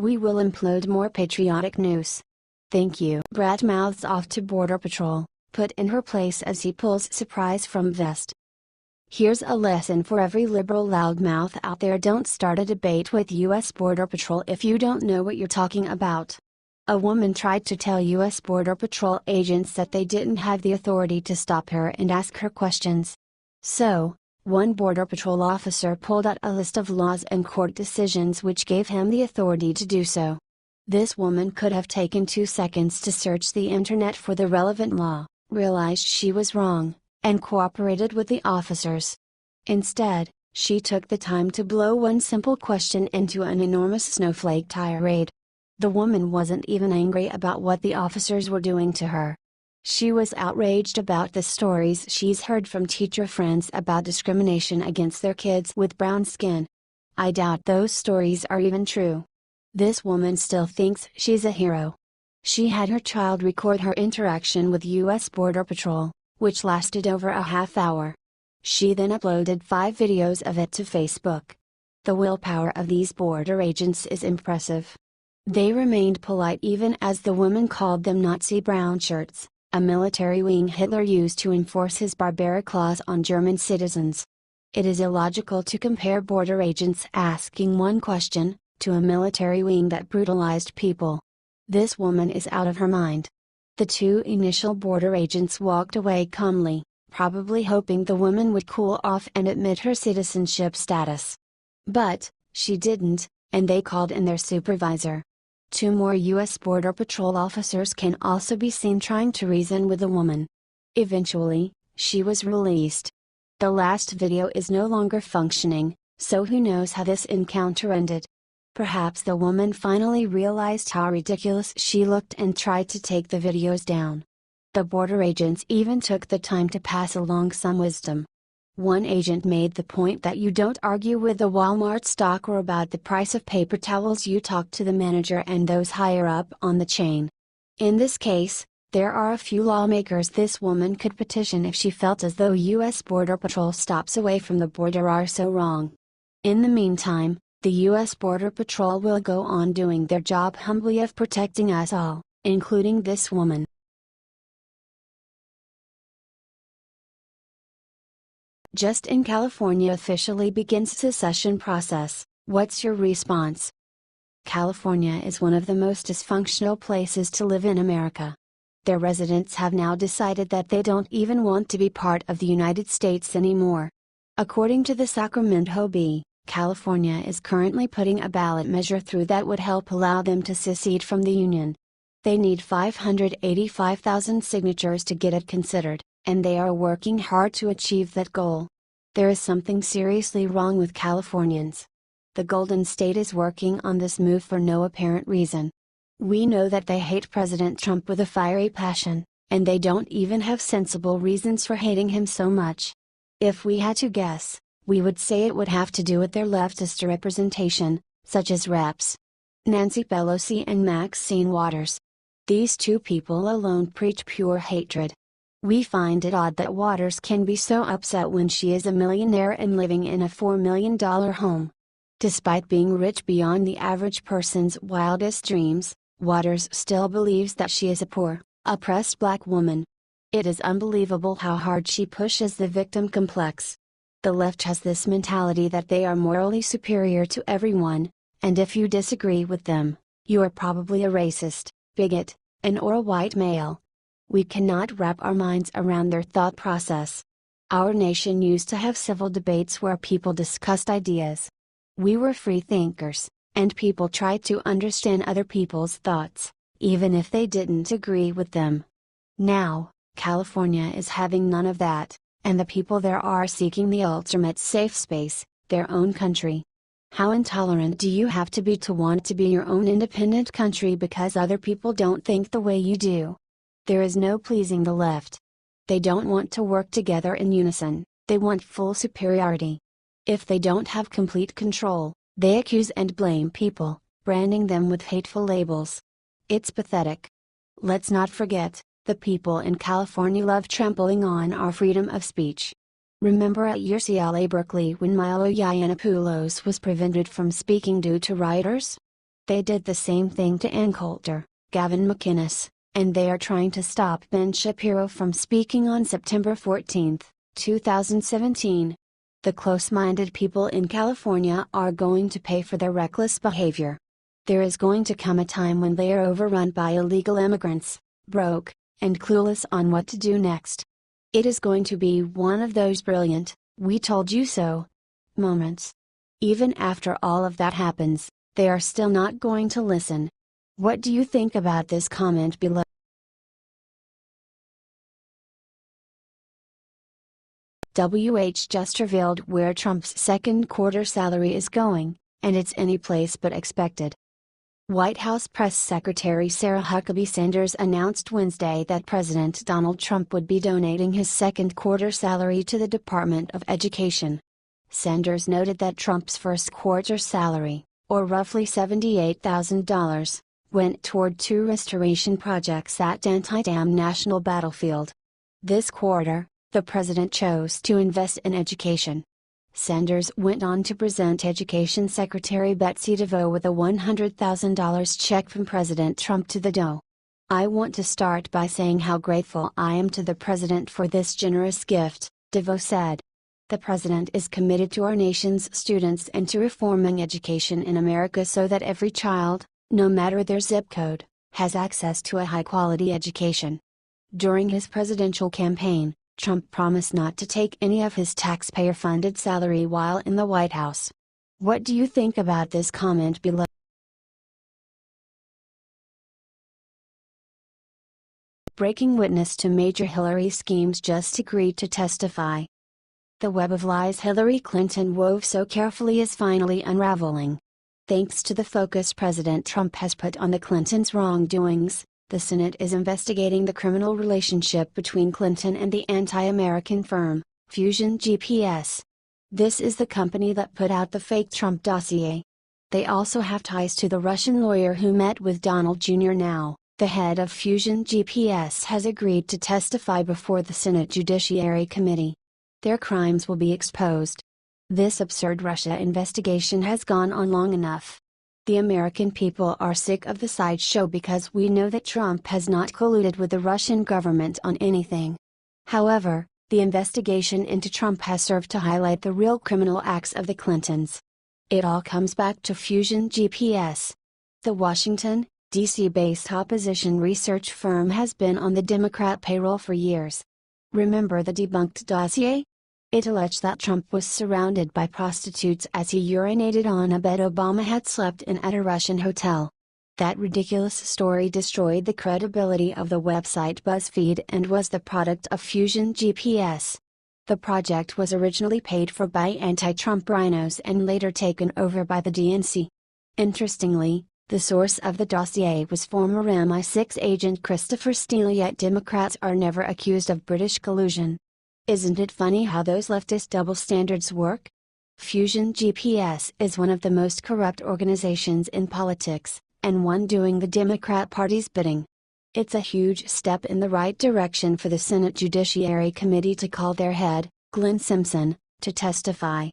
We will implode more patriotic news. Thank you. Brat mouths off to Border Patrol, put in her place as he pulls surprise from vest. Here's a lesson for every liberal loudmouth out there: don't start a debate with US Border Patrol if you don't know what you're talking about. A woman tried to tell US Border Patrol agents that they didn't have the authority to stop her and ask her questions. So, one Border Patrol officer pulled out a list of laws and court decisions which gave him the authority to do so. This woman could have taken 2 seconds to search the internet for the relevant law, realized she was wrong, and cooperated with the officers. Instead, she took the time to blow one simple question into an enormous snowflake tirade. The woman wasn't even angry about what the officers were doing to her. She was outraged about the stories she's heard from teacher friends about discrimination against their kids with brown skin. I doubt those stories are even true. This woman still thinks she's a hero. She had her child record her interaction with US Border Patrol, which lasted over a half hour. She then uploaded 5 videos of it to Facebook. The willpower of these border agents is impressive. They remained polite even as the woman called them Nazi brown shirts, a military wing Hitler used to enforce his barbaric laws on German citizens. It is illogical to compare border agents asking one question, to a military wing that brutalized people. This woman is out of her mind. The 2 initial border agents walked away calmly, probably hoping the woman would cool off and admit her citizenship status. But, she didn't, and they called in their supervisor. 2 more US Border Patrol officers can also be seen trying to reason with the woman. Eventually, she was released. The last video is no longer functioning, so who knows how this encounter ended. Perhaps the woman finally realized how ridiculous she looked and tried to take the videos down. The border agents even took the time to pass along some wisdom. One agent made the point that you don't argue with the Walmart stocker about the price of paper towels, you talk to the manager and those higher up on the chain. In this case, there are a few lawmakers this woman could petition if she felt as though US Border Patrol stops away from the border are so wrong. In the meantime, the US Border Patrol will go on doing their job humbly of protecting us all, including this woman. Just in California officially begins secession process, what's your response? California is one of the most dysfunctional places to live in America. Their residents have now decided that they don't even want to be part of the United States anymore. According to the Sacramento Bee, California is currently putting a ballot measure through that would help allow them to secede from the Union. They need 585,000 signatures to get it considered, and they are working hard to achieve that goal. There is something seriously wrong with Californians. The Golden State is working on this move for no apparent reason. We know that they hate President Trump with a fiery passion, and they don't even have sensible reasons for hating him so much. If we had to guess, we would say it would have to do with their leftist representation, such as Reps. Nancy Pelosi and Maxine Waters. These 2 people alone preach pure hatred. We find it odd that Waters can be so upset when she is a millionaire and living in a $4 million home. Despite being rich beyond the average person's wildest dreams, Waters still believes that she is a poor, oppressed black woman. It is unbelievable how hard she pushes the victim complex. The left has this mentality that they are morally superior to everyone, and if you disagree with them, you are probably a racist, bigot, or a white male. We cannot wrap our minds around their thought process. Our nation used to have civil debates where people discussed ideas. We were free thinkers, and people tried to understand other people's thoughts, even if they didn't agree with them. Now, California is having none of that, and the people there are seeking the ultimate safe space, their own country. How intolerant do you have to be to want to be your own independent country because other people don't think the way you do? There is no pleasing the left. They don't want to work together in unison, they want full superiority. If they don't have complete control, they accuse and blame people, branding them with hateful labels. It's pathetic. Let's not forget, the people in California love trampling on our freedom of speech. Remember at UCLA Berkeley when Milo Yiannopoulos was prevented from speaking due to rioters? They did the same thing to Ann Coulter, Gavin McInnes, and they are trying to stop Ben Shapiro from speaking on September 14, 2017. The close-minded people in California are going to pay for their reckless behavior. There is going to come a time when they are overrun by illegal immigrants, broke, and clueless on what to do next. It is going to be one of those brilliant, "we told you so" moments. Even after all of that happens, they are still not going to listen. What do you think about this? Comment below. WH just revealed where Trump's second quarter salary is going, and it's any place but expected. White House Press Secretary Sarah Huckabee Sanders announced Wednesday that President Donald Trump would be donating his second quarter salary to the Department of Education. Sanders noted that Trump's first quarter salary, or roughly $78,000, went toward 2 restoration projects at Antietam National Battlefield. This quarter, the president chose to invest in education. Sanders went on to present Education Secretary Betsy DeVos with a $100,000 check from President Trump to the DOE. "I want to start by saying how grateful I am to the president for this generous gift," DeVos said. "The president is committed to our nation's students and to reforming education in America so that every child, no matter their zip code, has access to a high-quality education." During his presidential campaign, Trump promised not to take any of his taxpayer-funded salary while in the White House. What do you think about this? Comment below. Breaking witness to major Hillary schemes just agreed to testify. The web of lies Hillary Clinton wove so carefully is finally unraveling. Thanks to the focus President Trump has put on the Clintons' wrongdoings, the Senate is investigating the criminal relationship between Clinton and the anti-American firm, Fusion GPS. This is the company that put out the fake Trump dossier. They also have ties to the Russian lawyer who met with Donald Jr. Now, the head of Fusion GPS has agreed to testify before the Senate Judiciary Committee. Their crimes will be exposed. This absurd Russia investigation has gone on long enough. The American people are sick of the sideshow because we know that Trump has not colluded with the Russian government on anything. However, the investigation into Trump has served to highlight the real criminal acts of the Clintons. It all comes back to Fusion GPS. The Washington, D.C.-based opposition research firm has been on the Democrat payroll for years. Remember the debunked dossier? It alleged that Trump was surrounded by prostitutes as he urinated on a bed Obama had slept in at a Russian hotel. That ridiculous story destroyed the credibility of the website BuzzFeed and was the product of Fusion GPS. The project was originally paid for by anti-Trump rhinos and later taken over by the DNC. Interestingly, the source of the dossier was former MI6 agent Christopher Steele, yet Democrats are never accused of British collusion. Isn't it funny how those leftist double standards work? Fusion GPS is one of the most corrupt organizations in politics, and one doing the Democrat Party's bidding. It's a huge step in the right direction for the Senate Judiciary Committee to call their head, Glenn Simpson, to testify.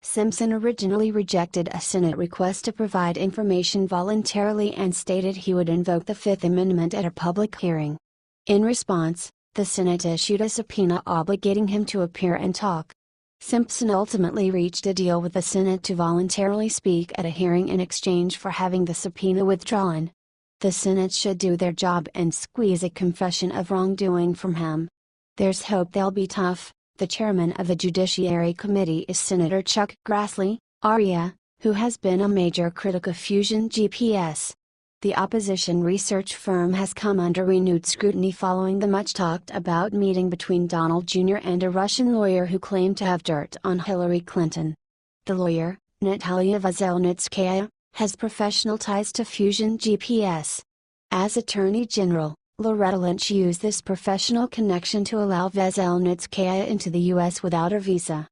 Simpson originally rejected a Senate request to provide information voluntarily and stated he would invoke the Fifth Amendment at a public hearing. In response, the Senate issued a subpoena obligating him to appear and talk. Simpson ultimately reached a deal with the Senate to voluntarily speak at a hearing in exchange for having the subpoena withdrawn. The Senate should do their job and squeeze a confession of wrongdoing from him. There's hope they'll be tough. The chairman of the Judiciary Committee is Senator Chuck Grassley, REA, who has been a major critic of Fusion GPS. The opposition research firm has come under renewed scrutiny following the much-talked-about meeting between Donald Jr. and a Russian lawyer who claimed to have dirt on Hillary Clinton. The lawyer, Natalia Veselnitskaya, has professional ties to Fusion GPS. As Attorney General, Loretta Lynch used this professional connection to allow Veselnitskaya into the U.S. without a visa.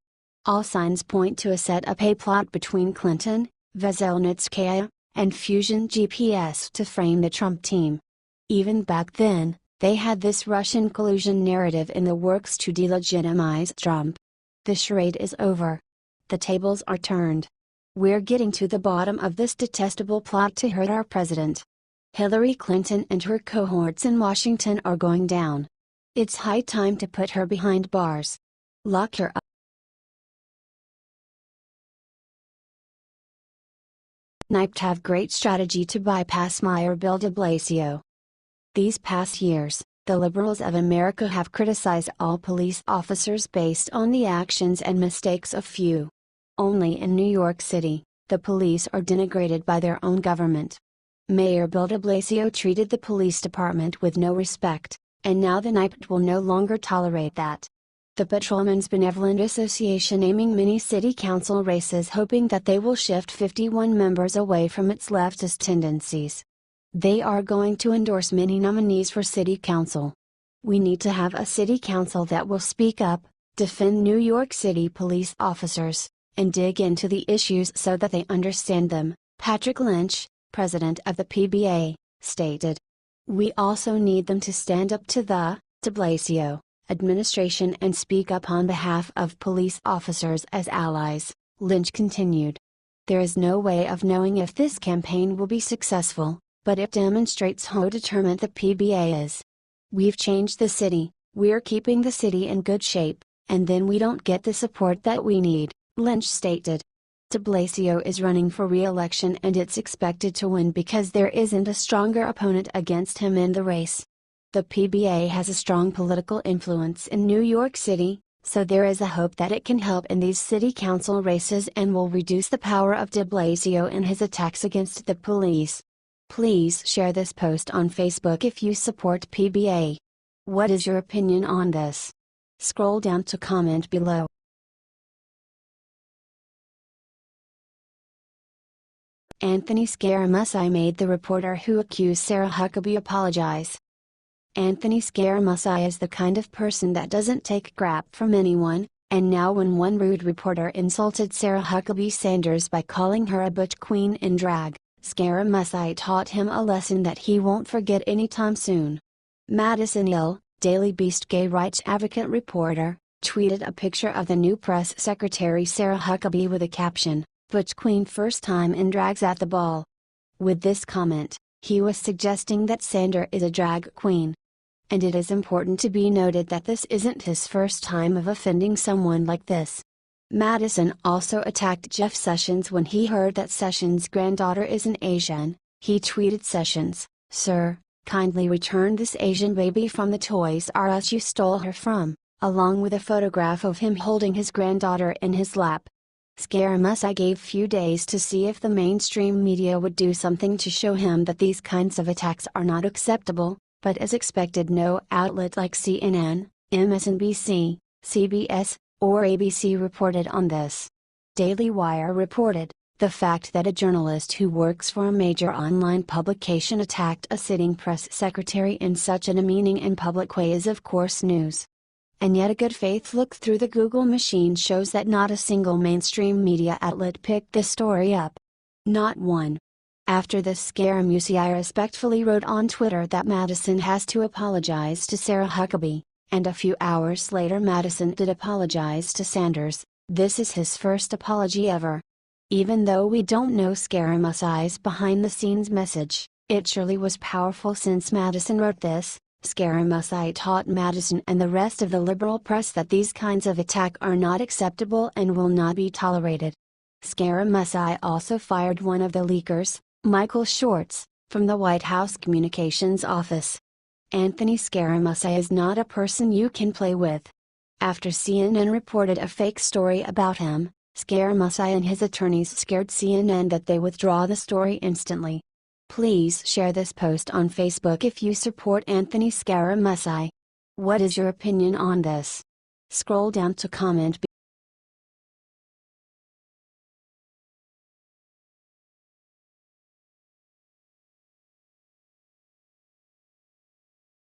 All signs point to a set-up plot between Clinton, Veselnitskaya, and Fusion GPS to frame the Trump team. Even back then, they had this Russian collusion narrative in the works to delegitimize Trump. The charade is over. The tables are turned. We're getting to the bottom of this detestable plot to hurt our president. Hillary Clinton and her cohorts in Washington are going down. It's high time to put her behind bars. Lock her up. NYPD have great strategy to bypass Mayor Bill de Blasio. These past years, the liberals of America have criticized all police officers based on the actions and mistakes of few. Only in New York City, the police are denigrated by their own government. Mayor Bill de Blasio treated the police department with no respect, and now the NYPD will no longer tolerate that. The Patrolmen's Benevolent Association aiming many city council races hoping that they will shift 51 members away from its leftist tendencies. They are going to endorse many nominees for city council. We need to have a city council that will speak up, defend New York City police officers, and dig into the issues so that they understand them, Patrick Lynch, president of the PBA, stated. We also need them to stand up to the de Blasio administration and speak up on behalf of police officers as allies, Lynch continued. There is no way of knowing if this campaign will be successful, but it demonstrates how determined the PBA is. We've changed the city, we're keeping the city in good shape, and then we don't get the support that we need, Lynch stated. De Blasio is running for re-election and it's expected to win because there isn't a stronger opponent against him in the race. The PBA has a strong political influence in New York City, so there is a hope that it can help in these city council races and will reduce the power of de Blasio in his attacks against the police. Please share this post on Facebook if you support PBA. What is your opinion on this? Scroll down to comment below. Anthony Scaramucci made the reporter who accused Sarah Huckabee apologize. Anthony Scaramucci is the kind of person that doesn't take crap from anyone, and now when one rude reporter insulted Sarah Huckabee Sanders by calling her a butch queen in drag, Scaramucci taught him a lesson that he won't forget anytime soon. Madison Hill, Daily Beast gay rights advocate reporter, tweeted a picture of the new press secretary Sarah Huckabee with a caption, "Butch queen first time in drags at the ball." With this comment, he was suggesting that Sanders is a drag queen. And it is important to be noted that this isn't his first time of offending someone like this. Madison also attacked Jeff Sessions when he heard that Sessions' granddaughter is an Asian. He tweeted Sessions, "Sir, kindly return this Asian baby from the Toys R Us you stole her from," along with a photograph of him holding his granddaughter in his lap. Scaramucci gave few days to see if the mainstream media would do something to show him that these kinds of attacks are not acceptable, but as expected no outlet like CNN, MSNBC, CBS, or ABC reported on this. Daily Wire reported, the fact that a journalist who works for a major online publication attacked a sitting press secretary in such a demeaning and public way is of course news. And yet a good faith look through the Google machine shows that not a single mainstream media outlet picked this story up. Not one. After this Scaramucci respectfully wrote on Twitter that Madison has to apologize to Sarah Huckabee, and a few hours later Madison did apologize to Sanders. This is his first apology ever. Even though we don't know Scaramucci's behind-the-scenes message, it surely was powerful since Madison wrote this. Scaramucci taught Madison and the rest of the liberal press that these kinds of attack are not acceptable and will not be tolerated. Scaramucci also fired one of the leakers, Michael Schwartz, from the White House Communications Office. Anthony Scaramucci is not a person you can play with. After CNN reported a fake story about him, Scaramucci and his attorneys scared CNN that they withdraw the story instantly. Please share this post on Facebook if you support Anthony Scaramucci. What is your opinion on this? Scroll down to comment below.